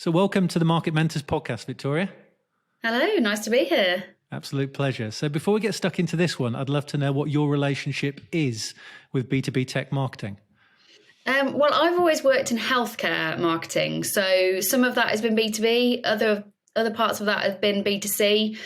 So welcome to the Market Mentors podcast, Victoria. Hello, nice to be here. Absolute pleasure. So before we get stuck into this one, I'd love to know what your relationship is with B2B tech marketing. Well, I've always worked in healthcare marketing. So some of that has been B2B, other parts of that have been B2C.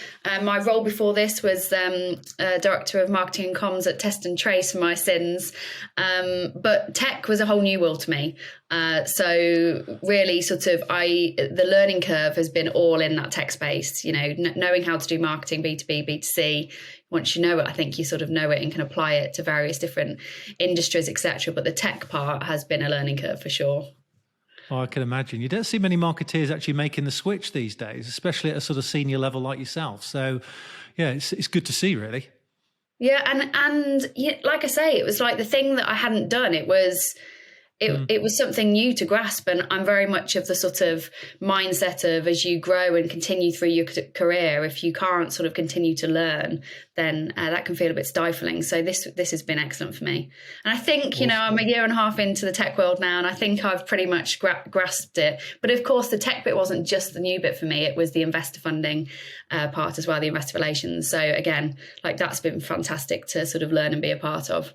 My role before this was Director of Marketing and Comms at Test and Trace for my sins. But tech was a whole new world to me. So really the learning curve has been all in that tech space, knowing how to do marketing, B2B, B2C. Once you know it, I think you sort of know it and can apply it to various different industries, etc. But the tech part has been a learning curve for sure. Oh, I can imagine. You don't see many marketeers actually making the switch these days, especially at a sort of senior level like yourself. So, yeah, it's good to see, really. Yeah, and like I say, it was like the thing that I hadn't done. It was something new to grasp, and I'm very much of the sort of mindset of as you grow and continue through your career, if you can't sort of continue to learn, then that can feel a bit stifling. So this has been excellent for me, and I think awesome. I'm a year and a half into the tech world now, and I think I've pretty much grasped it. But of course, the tech bit wasn't just the new bit for me; it was the investor funding part as well, the investor relations. So again, like that's been fantastic to sort of learn and be a part of.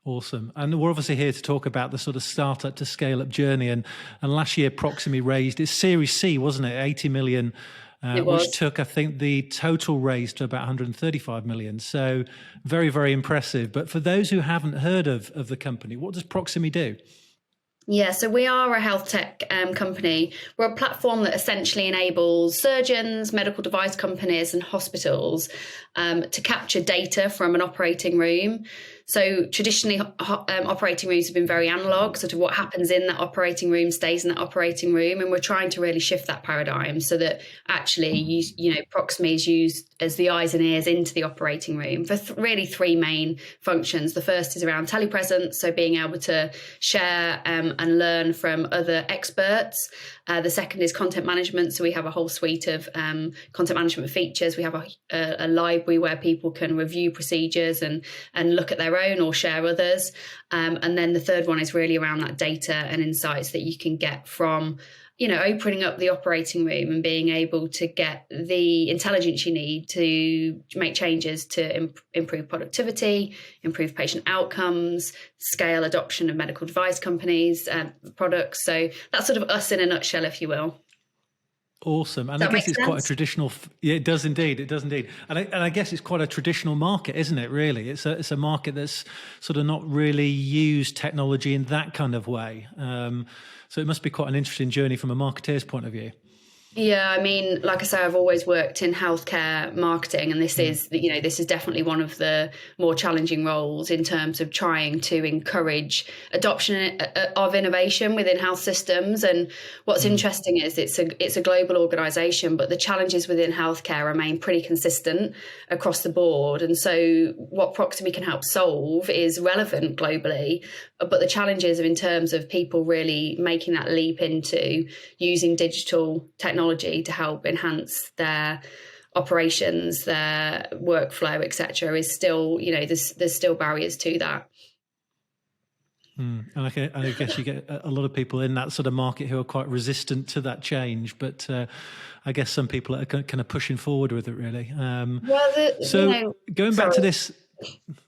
Awesome. And we're obviously here to talk about the sort of startup to scale up journey. And last year, Proximie raised its Series C, wasn't it? 80 million, which took, I think, the total raise to about 135 million. So very, very impressive. But for those who haven't heard of the company, what does Proximie do? Yeah, so we are a health tech company. We're a platform that essentially enables surgeons, medical device companies and hospitals to capture data from an operating room. So traditionally, operating rooms have been very analog, sort of what happens in that operating room stays in that operating room. And we're trying to really shift that paradigm so that actually, Proximie is used as the eyes and ears into the operating room for really three main functions. The first is around telepresence, so being able to share and learn from other experts. The second is content management. So we have a whole suite of content management features. We have a library where people can review procedures and look at their own or share others. And then the third one is really around that data and insights that you can get from, opening up the operating room and being able to get the intelligence you need to make changes to improve productivity, improve patient outcomes, scale adoption of medical device companies and products. So that's sort of us in a nutshell, if you will. Awesome. And I guess it's quite a traditional, yeah, it does indeed. It does indeed. And I guess it's quite a traditional market, isn't it, really? It's a market that's sort of not really used technology in that kind of way. So it must be quite an interesting journey from a marketeer's point of view. Yeah, I mean, like I say, I've always worked in healthcare marketing, and this is definitely one of the more challenging roles in terms of trying to encourage adoption of innovation within health systems. And what's interesting is it's a global organisation, but the challenges within healthcare remain pretty consistent across the board. And so what Proximie can help solve is relevant globally, but the challenges in terms of people really making that leap into using digital technology to help enhance their operations, their workflow, etc., is still, there's still barriers to that. And I guess you get a lot of people in that sort of market who are quite resistant to that change, but I guess some people are kind of pushing forward with it, really. Going back to this.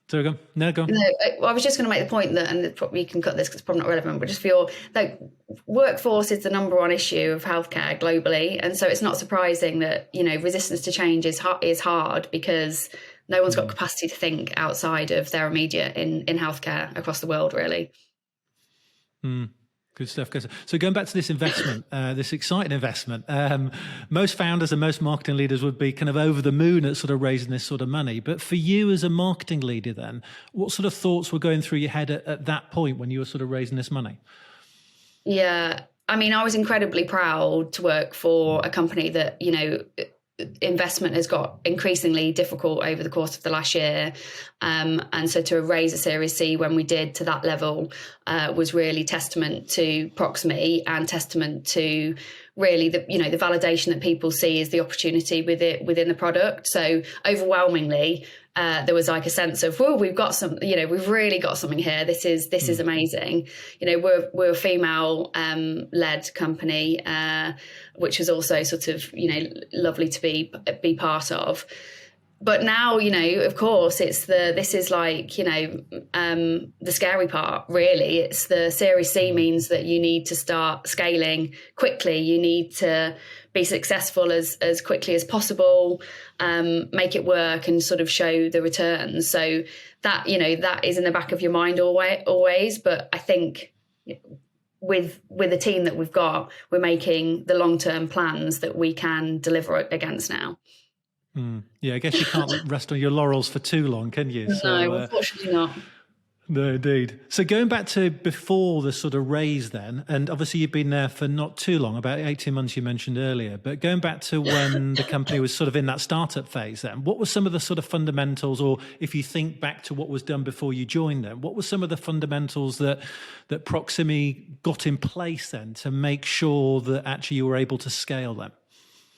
Sorry, go on. No, go on. No, I was just going to make the point that, and probably you can cut this because it's probably not relevant, but just feel like workforce is the number one issue of healthcare globally. And so it's not surprising that, resistance to change is hard because no one's got capacity to think outside of their immediate in healthcare across the world, really. Good stuff. So going back to this investment, this exciting investment, most founders and most marketing leaders would be kind of over the moon at sort of raising this sort of money. But for you as a marketing leader then, what sort of thoughts were going through your head at that point when you were sort of raising this money? Yeah, I mean, I was incredibly proud to work for a company that, investment has got increasingly difficult over the course of the last year. And so to raise a Series C when we did to that level was really testament to Proximie and testament to really the validation that people see is the opportunity within the product. So overwhelmingly, there was like a sense of, well, we've got some, we've really got something here. This is amazing. We're a female led company, which was also sort of, lovely to be part of. But now, of course, this is like, the scary part, really. It's the Series C means that you need to start scaling quickly. You need to be successful as quickly as possible, make it work and sort of show the returns. So that, that is in the back of your mind always. But I think with the team that we've got, we're making the long-term plans that we can deliver against now. Yeah, I guess you can't rest on your laurels for too long, can you? No, unfortunately not. No, indeed. So going back to before the sort of raise then, and obviously you've been there for not too long, about 18 months you mentioned earlier, but going back to when the company was sort of in that startup phase then, what were some of the sort of fundamentals, or if you think back to what was done before you joined them, what were some of the fundamentals that Proximie got in place then to make sure that actually you were able to scale them?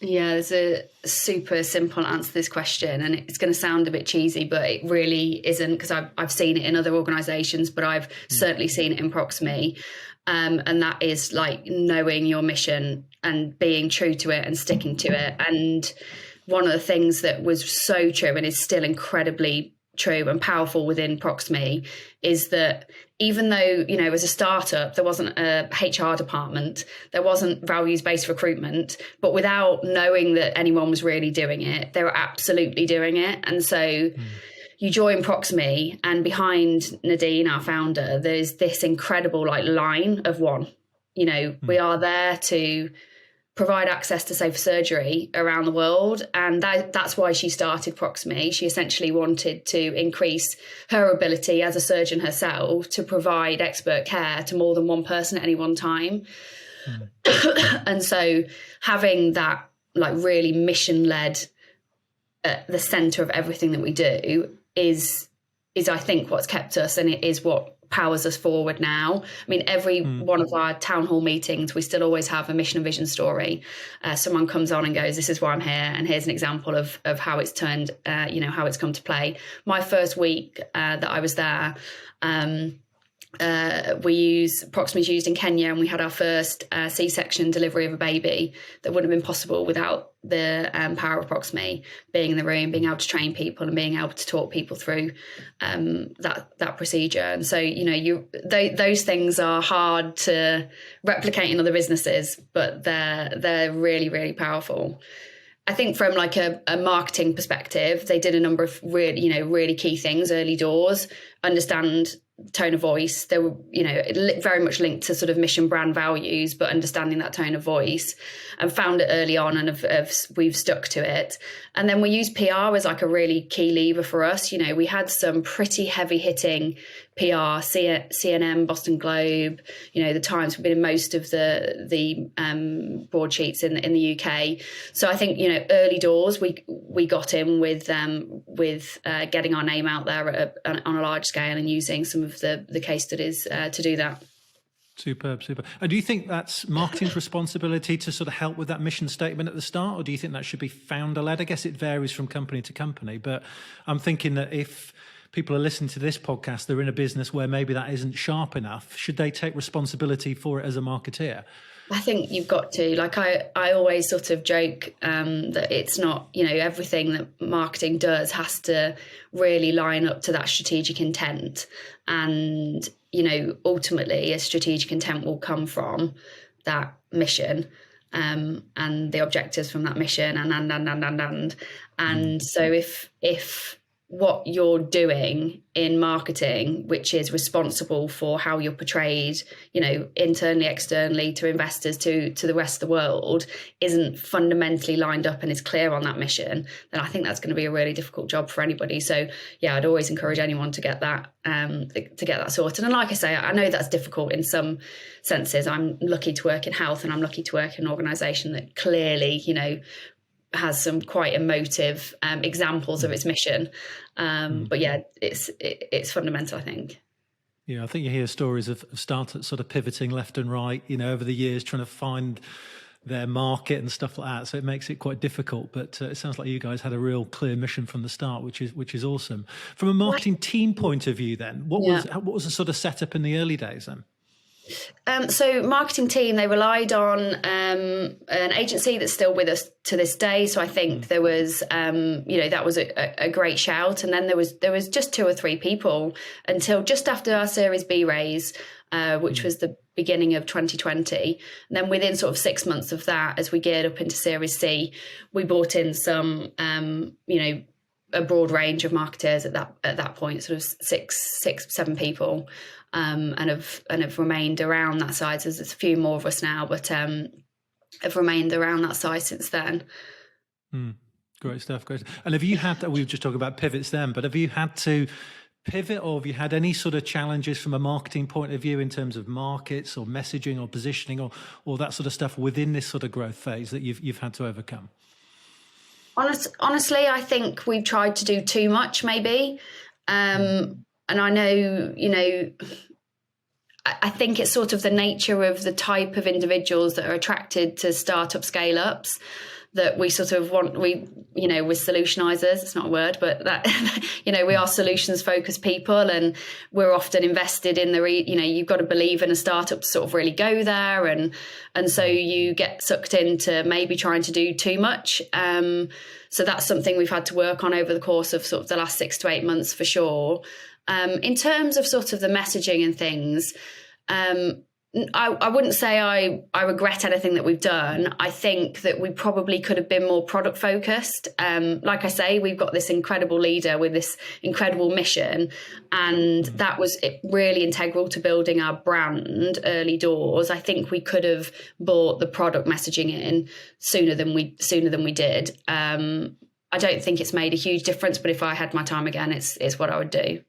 Yeah, there's a super simple answer to this question, and it's going to sound a bit cheesy, but it really isn't, because I've seen it in other organisations, but I've certainly seen it in Proximie, and that is like knowing your mission and being true to it and sticking to it. And one of the things that was so true and is still incredibly true and powerful within Proximie is that even though, as a startup, there wasn't a HR department, there wasn't values-based recruitment, but without knowing that anyone was really doing it, they were absolutely doing it. And so you join Proximie, and behind Nadine, our founder, there's this incredible line of one. We are there to provide access to safer surgery around the world. And that's why she started Proximie. She essentially wanted to increase her ability as a surgeon herself to provide expert care to more than one person at any one time. And so having that really mission-led at the centre of everything that we do is I think what's kept us, and it is what powers us forward now. I mean, every one of our town hall meetings, we still always have a mission and vision story. Someone comes on and goes, this is why I'm here, and here's an example of how it's turned, how it's come to play. My first week that I was there, Proximie's used in Kenya, and we had our first C-section delivery of a baby that wouldn't have been possible without the power of Proximie being in the room, being able to train people and being able to talk people through that procedure. And so, those things are hard to replicate in other businesses, but they're really, really powerful. I think from a marketing perspective, they did a number of really key things early doors. Understand tone of voice. They were, very much linked to sort of mission, brand, values, but understanding that tone of voice, and found it early on, and we've stuck to it. And then we use PR as a really key lever for us. We had some pretty heavy hitting PR, CNN, Boston Globe, the Times. We've been in most of the broadsheets in the UK. So I think, early doors, we got in with getting our name out there on a large scale and using some of the case studies to do that. Superb. And do you think that's marketing's responsibility to sort of help with that mission statement at the start, or do you think that should be founder-led? I guess it varies from company to company, but I'm thinking that if people are listening to this podcast, they're in a business where maybe that isn't sharp enough, should they take responsibility for it as a marketeer? I think you've got to. I always sort of joke that it's not, everything that marketing does has to really line up to that strategic intent. And, ultimately a strategic intent will come from that mission and the objectives from that mission and so if what you're doing in marketing, which is responsible for how you're portrayed, internally, externally, to investors, to the rest of the world, isn't fundamentally lined up and is clear on that mission, then I think that's going to be a really difficult job for anybody. So yeah, I'd always encourage anyone to get that sorted. And like I say, I know that's difficult in some senses. I'm lucky to work in health, and I'm lucky to work in an organisation that clearly, has some quite emotive examples of its mission. But yeah, it's fundamental, I think. Yeah, I think you hear stories of startups sort of pivoting left and right, over the years, trying to find their market and stuff like that. So it makes it quite difficult. But it sounds like you guys had a real clear mission from the start, which is awesome. From a marketing team point of view, then, what was the sort of setup in the early days then? So marketing team, they relied on an agency that's still with us to this day. So I think there was, that was a great shout. And then there was just 2 or 3 people until just after our Series B raise, which was the beginning of 2020. And then within sort of 6 months of that, as we geared up into Series C, we brought in some, a broad range of marketers at that point, sort of 7 people. And have remained around that size. There's a few more of us now, but have remained around that size since then. Great stuff. And have you had, we were just talking about pivots then, but have you had to pivot, or have you had any sort of challenges from a marketing point of view in terms of markets or messaging or positioning or that sort of stuff within this sort of growth phase that you've had to overcome? Honestly, I think we've tried to do too much, maybe. And I know, I think it's sort of the nature of the type of individuals that are attracted to startup scale-ups that we sort of want. We're solutionizers. It's not a word, but that, we are solutions focused people, and we're often invested in you've got to believe in a startup to sort of really go there. And so you get sucked into maybe trying to do too much. So that's something we've had to work on over the course of sort of the last 6 to 8 months for sure. In terms of sort of the messaging and things, I wouldn't say I regret anything that we've done. I think that we probably could have been more product focused. Like I say, we've got this incredible leader with this incredible mission, and that was really integral to building our brand early doors. I think we could have brought the product messaging in sooner than we did. I don't think it's made a huge difference, but if I had my time again, it's what I would do.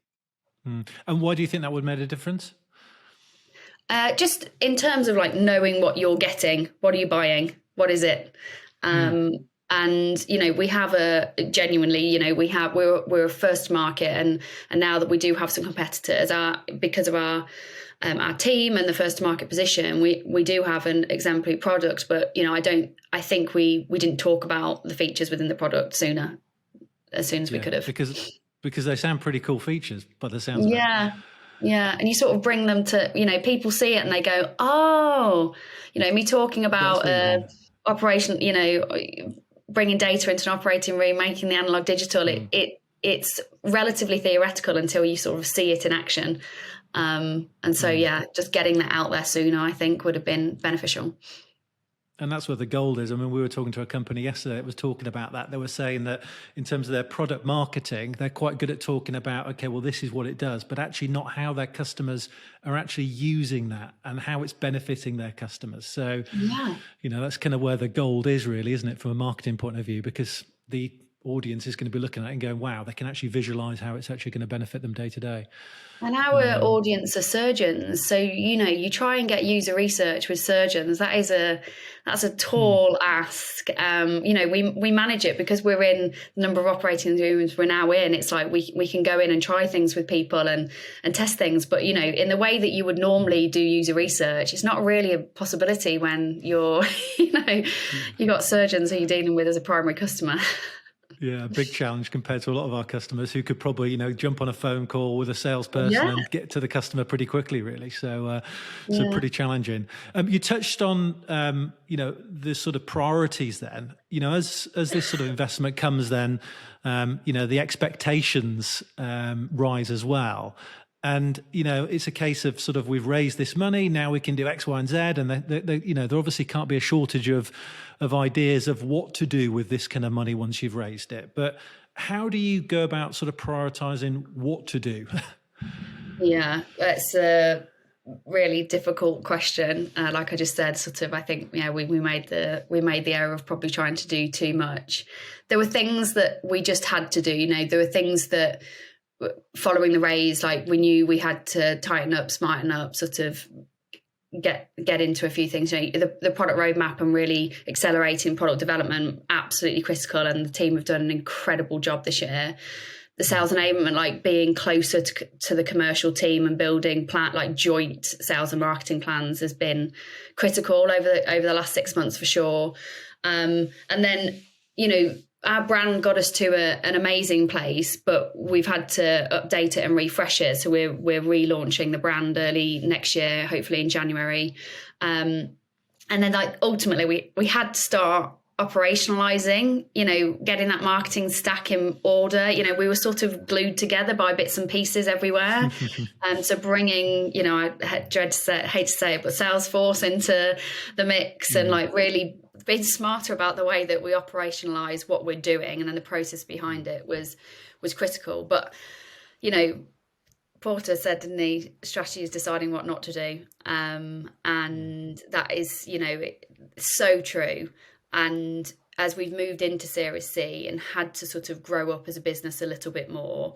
And why do you think that would make a difference? Just in terms of like knowing what you're getting, what are you buying? What is it? And, we have we're a first market, and now that we do have some competitors, because of our team and the first market position, we do have an exemplary product, but, I think we didn't talk about the features within the product as soon as we could have. Because they sound pretty cool features, by the sounds of it. Yeah. And you sort of bring them to, people see it and they go, oh, me talking about operation, bringing data into an operating room, making the analog digital, it's relatively theoretical until you sort of see it in action. And so, just getting that out there sooner, I think, would have been beneficial. And that's where the gold is. I mean, we were talking to a company yesterday that was talking about that. They were saying that in terms of their product marketing, they're quite good at talking about, okay, well, this is what it does, but actually not how their customers are actually using that and how it's benefiting their customers. So, that's kind of where the gold is really, isn't it, from a marketing point of view, because the audience is going to be looking at it and going, wow, they can actually visualize how it's actually going to benefit them day to day. And our audience are surgeons. So, you try and get user research with surgeons. That's a tall ask. We manage it because we're in the number of operating rooms we're now in. It's like we can go in and try things with people and test things. But, in the way that you would normally do user research, it's not really a possibility when you're, you got surgeons who you're dealing with as a primary customer. Yeah, a big challenge compared to a lot of our customers who could probably, jump on a phone call with a salesperson and get to the customer pretty quickly, really. So pretty challenging. You touched on, the sort of priorities then, as this sort of investment comes then, the expectations rise as well. And, it's a case of sort of, we've raised this money, now we can do X, Y, and Z. And, there obviously can't be a shortage of ideas of what to do with this kind of money once you've raised it. But how do you go about sort of prioritizing what to do? Yeah, that's a really difficult question. Like I just said, sort of, I think, we made the error of probably trying to do too much. There were things that we just had to do, there were things that, following the raise, like we knew we had to tighten up, smarten up, sort of get into a few things. The product roadmap and really accelerating product development, absolutely critical, and the team have done an incredible job this year. the sales enablement, like being closer to the commercial team and building like joint sales and marketing plans, has been critical over the last 6 months for sure. And then, our brand got us to an amazing place, but we've had to update it and refresh it. So we're relaunching the brand early next year, hopefully in January. And then like ultimately we had to start operationalizing, getting that marketing stack in order. We were sort of glued together by bits and pieces everywhere. So bringing, I hate to say it, but Salesforce into the mix and like really being smarter about the way that we operationalize what we're doing, and then the process behind it was critical. But, Porter said, didn't he, strategy is deciding what not to do. And that is, so true. And as we've moved into Series C and had to sort of grow up as a business a little bit more,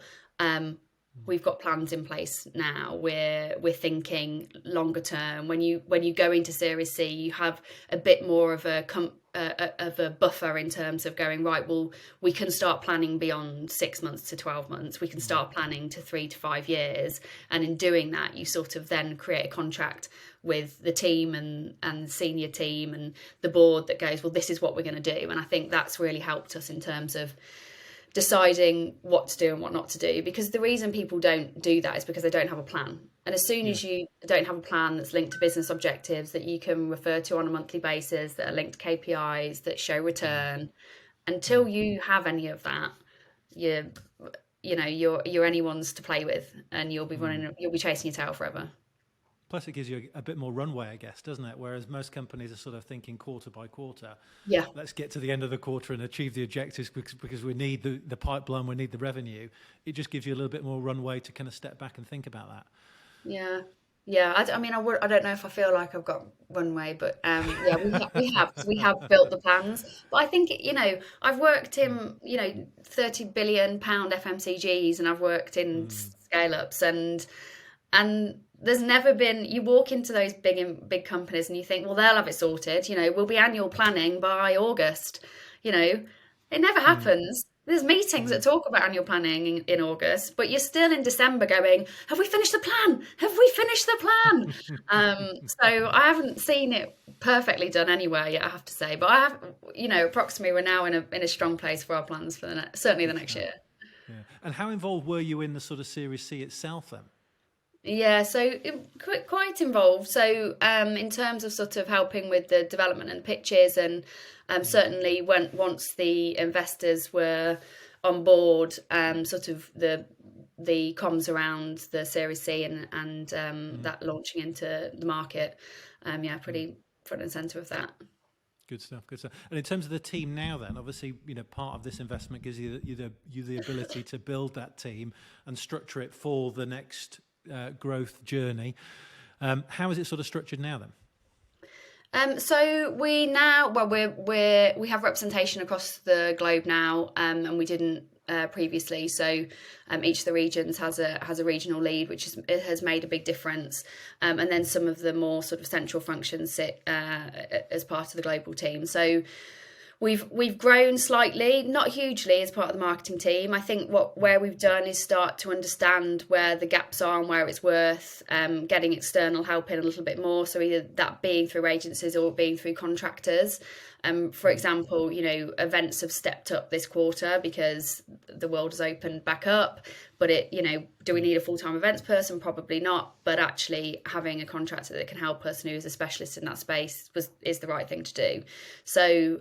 we've got plans in place now. We're thinking longer term. When you go into Series C, you have a bit more of a buffer in terms of going, right, well, we can start planning beyond 6 months to 12 months. We can start planning to 3 to 5 years. And in doing that, you sort of then create a contract with the team and senior team and the board that goes, well, this is what we're going to do. And I think that's really helped us in terms of deciding what to do and what not to do, because the reason people don't do that is because they don't have a plan. And as soon as you don't have a plan that's linked to business objectives that you can refer to on a monthly basis, that are linked to KPIs that show return, until you have any of that, you're anyone's to play with, and you'll be chasing your tail forever. Plus, it gives you a bit more runway, I guess, doesn't it? Whereas most companies are sort of thinking quarter by quarter. Yeah. Let's get to the end of the quarter and achieve the objectives because we need the pipeline, we need the revenue. It just gives you a little bit more runway to kind of step back and think about that. Yeah. Yeah. I don't know if I feel like I've got runway, but we have built the plans. But I think, I've worked in, £30 billion FMCGs, and I've worked in scale-ups, and there's never been, you walk into those big companies and you think, well, they'll have it sorted, we'll be annual planning by August. It never happens. There's meetings that talk about annual planning in August, but you're still in December going, have we finished the plan? Have we finished the plan? So I haven't seen it perfectly done anywhere yet, I have to say. But I have, Proximie, we're now in a strong place for our plans for certainly the next year. Yeah. And how involved were you in the sort of Series C itself then? Yeah, so quite involved. So in terms of sort of helping with the development and pitches, and certainly once the investors were on board, sort of the comms around the Series C and that launching into the market, pretty front and centre of that. Good stuff. And in terms of the team now, then, obviously, part of this investment gives you the ability to build that team and structure it for the next growth journey. How is it sort of structured now then? So we now, we have representation across the globe now, and we didn't previously. So each of the regions has a regional lead, which has made a big difference. And then some of the more sort of central functions sit as part of the global team. So we've grown slightly, not hugely, as part of the marketing team. I think where we've done is start to understand where the gaps are and where it's worth getting external help in a little bit more. So either that being through agencies or being through contractors. For example, events have stepped up this quarter because the world has opened back up. But do we need a full-time events person? Probably not. But actually having a contractor that can help us and who is a specialist in that space is the right thing to do. So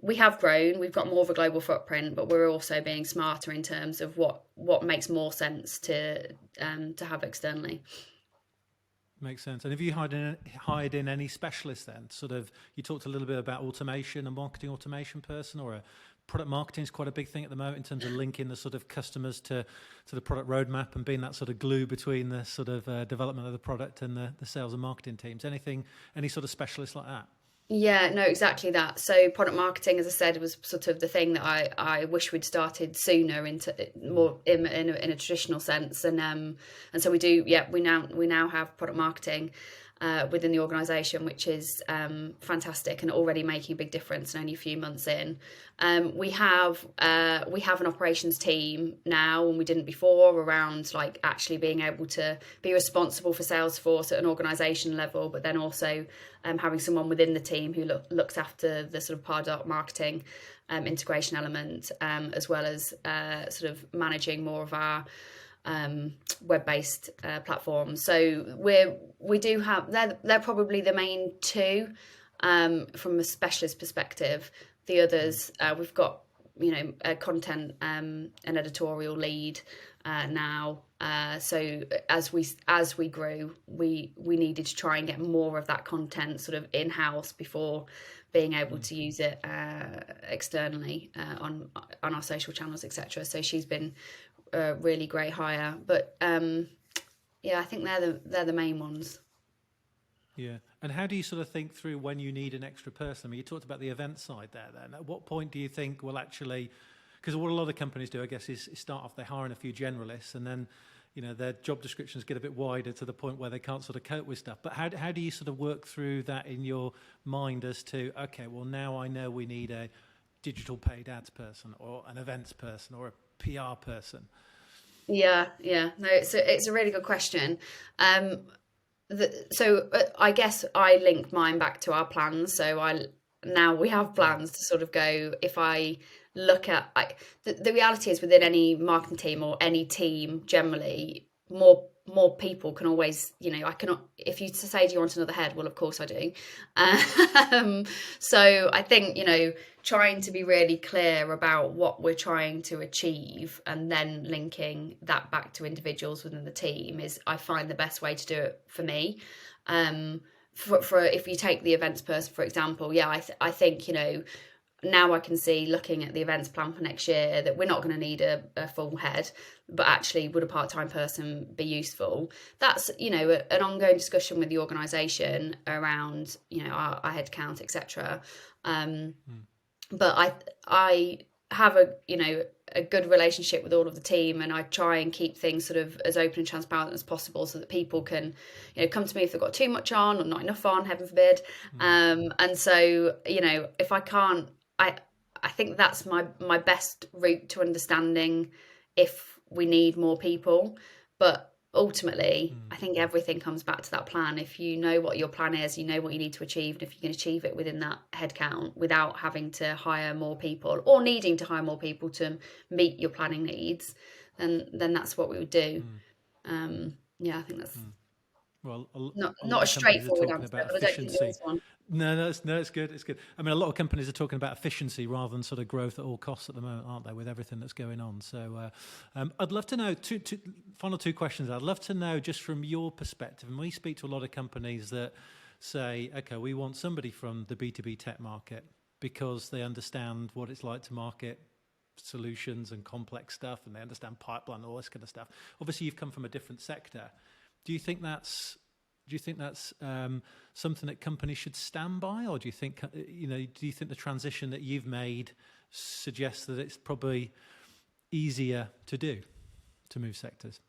we have grown. We've got more of a global footprint, but we're also being smarter in terms of what makes more sense to have externally. Makes sense. And have you hired in any specialists then? Sort of, you talked a little bit about automation, a marketing automation person, or a product marketing is quite a big thing at the moment in terms of linking the sort of customers to the product roadmap and being that sort of glue between the sort of development of the product and the sales and marketing teams. Any sort of specialists like that? Yeah, no, exactly that. So product marketing, as I said, was sort of the thing that I wish we'd started sooner into more in a traditional sense. And so we do. Yeah, we now have product marketing. within the organisation, which is fantastic and already making a big difference and only a few months in. We have an operations team now, and we didn't before, around like actually being able to be responsible for Salesforce at an organisation level, but then also having someone within the team who looks after the sort of Pardot marketing integration element, as well as sort of managing more of our web-based platforms. So we do have, they're probably the main two from a specialist perspective. The others, we've got a content and editorial lead now. So as we grew, we needed to try and get more of that content sort of in-house before being able to use it externally on our social channels, etc. So she's been a really great hire. But I think they're the main ones. Yeah. And how do you sort of think through when you need an extra person? I mean, you talked about the event side there then. At what point do you think, well, actually, because what a lot of companies do, I guess, is start off, they hire in a few generalists, and then, their job descriptions get a bit wider to the point where they can't sort of cope with stuff. But how do you sort of work through that in your mind as to, okay, well, now I know we need a digital paid ads person or an events person or a PR person? Yeah. No, it's a really good question. So I guess I link mine back to our plans. So now we have plans to sort of go, if I look at, the reality is within any marketing team or any team generally, more people can always, I cannot, if you say, do you want another head? Well, of course I do. So I think, trying to be really clear about what we're trying to achieve and then linking that back to individuals within the team is, I find, the best way to do it for me. For if you take the events person, for example, I think, now I can see, looking at the events plan for next year, that we're not going to need a full head, but actually would a part-time person be useful? That's, an ongoing discussion with the organisation around, our head count, etc. But I have a good relationship with all of the team, and I try and keep things sort of as open and transparent as possible, so that people can, come to me if they've got too much on or not enough on, heaven forbid. And so, if I can't, I think that's my best route to understanding if we need more people. But ultimately, I think everything comes back to that plan. If you know what your plan is, you know what you need to achieve, and if you can achieve it within that headcount without having to hire more people or needing to hire more people to meet your planning needs, then that's what we would do. I think that's well, not a straightforward answer, but I don't think there is one. No, it's good. It's good. I mean, a lot of companies are talking about efficiency rather than sort of growth at all costs at the moment, aren't they, with everything that's going on? So I'd love to know, final two questions. I'd love to know, just from your perspective, and we speak to a lot of companies that say, okay, we want somebody from the B2B tech market because they understand what it's like to market solutions and complex stuff, and they understand pipeline and all this kind of stuff. Obviously, you've come from a different sector. Do you think that's something that companies should stand by, or do you think the transition that you've made suggests that it's probably easier to move sectors?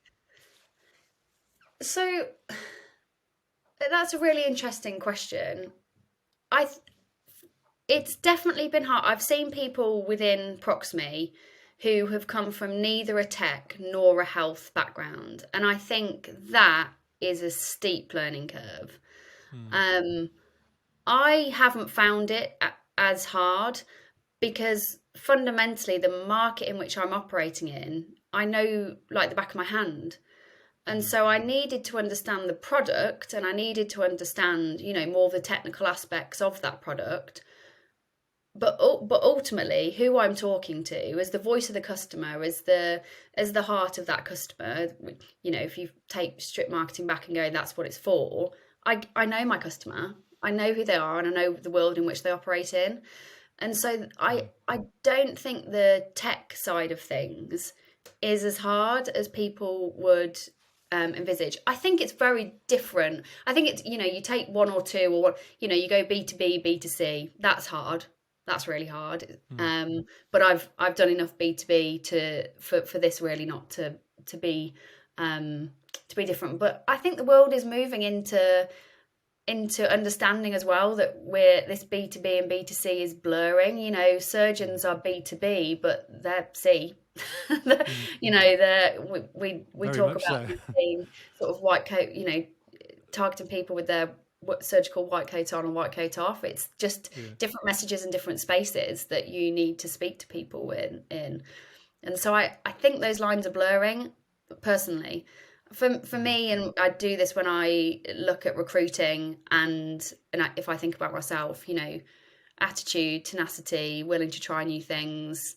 So that's a really interesting question. It's definitely been hard. I've seen people within Proximie who have come from neither a tech nor a health background, and I think that is a steep learning curve. I haven't found it as hard, because fundamentally the market in which I'm operating in, I know like the back of my hand. And so I needed to understand the product, and I needed to understand, more of the technical aspects of that product. But ultimately, who I'm talking to is the voice of the customer, is the heart of that customer. If you take strip marketing back and go, that's what it's for. I know my customer, I know who they are, and I know the world in which they operate in. And so I don't think the tech side of things is as hard as people would envisage. I think it's very different. I think it's, you take one or two, or you go B2B, B2C. That's hard. That's really hard. But I've done enough B2B for this really not to be different. But I think the world is moving into into understanding as well that this B2B and B2C is blurring. You know, surgeons are B2B, but they're C. You know, we talk about them being sort of white coat, you know, targeting people with their surgical white coat on and white coat off. It's just different messages in different spaces that you need to speak to people in. And so I think those lines are blurring personally. For me, and I do this when I look at recruiting and if I think about myself, you know, attitude, tenacity, willing to try new things,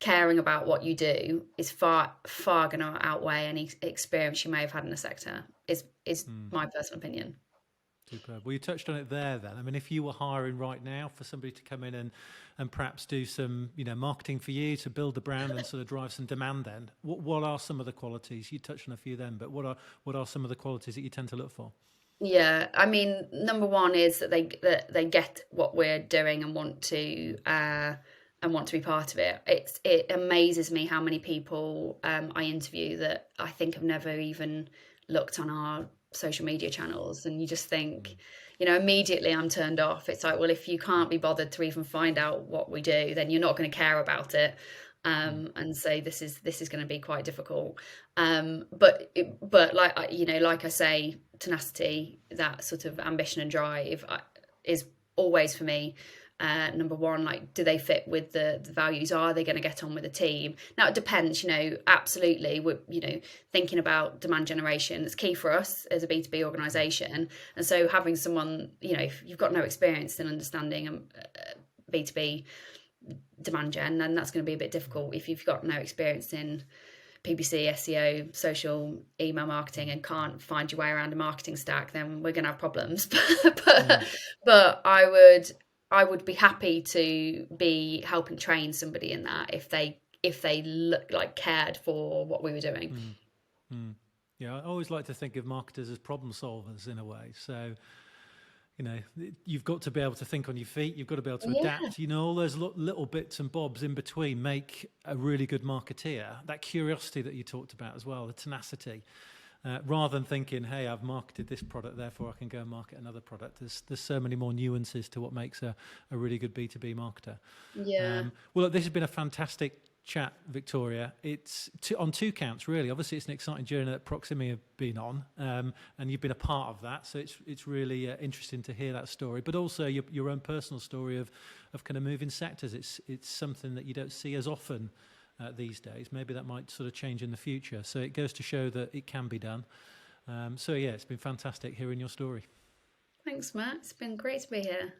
caring about what you do is far going to outweigh any experience you may have had in the sector, is my personal opinion. Superb. Well, you touched on it there then. I mean, if you were hiring right now for somebody to come in and perhaps do some, you know, marketing for you to build the brand and sort of drive some demand then, what are some of the qualities? You touched on a few then, but what are some of the qualities that you tend to look for? Yeah, I mean, number one is that they get what we're doing and want to be part of it. It amazes me how many people I interview that I think have never even looked on our social media channels, and you just think, you know, immediately I'm turned off. It's like, well, if you can't be bothered to even find out what we do, then you're not going to care about it. And so this is going to be quite difficult. But like, you know, like I say, tenacity, that sort of ambition and drive is always for me number one. Like, do they fit with the values? Are they going to get on with the team? Now it depends, you know, absolutely. We're, you know, thinking about demand generation, it's key for us as a B2B organization. And so having someone, you know, if you've got no experience in understanding B2B demand gen, then that's going to be a bit difficult. If you've got no experience in PPC, SEO, social, email marketing, and can't find your way around a marketing stack, then we're going to have problems. But I would be happy to be helping train somebody in that if they look like cared for what we were doing. Yeah, I always like to think of marketers as problem solvers in a way. So, you know, you've got to be able to think on your feet. You've got to be able to adapt. You know, all those little bits and bobs in between make a really good marketeer. That curiosity that you talked about as well, the tenacity. Rather than thinking, hey, I've marketed this product, therefore I can go and market another product. There's so many more nuances to what makes a really good B2B marketer. Yeah. Well, look, this has been a fantastic chat, Victoria. It's on two counts, really. Obviously, it's an exciting journey that Proximie have been on, and you've been a part of that. So it's really interesting to hear that story, but also your own personal story of kind of moving sectors. It's something that you don't see as often these days. Maybe that might sort of change in the future. So it goes to show that it can be done. So yeah, it's been fantastic hearing your story. Thanks, Matt. It's been great to be here.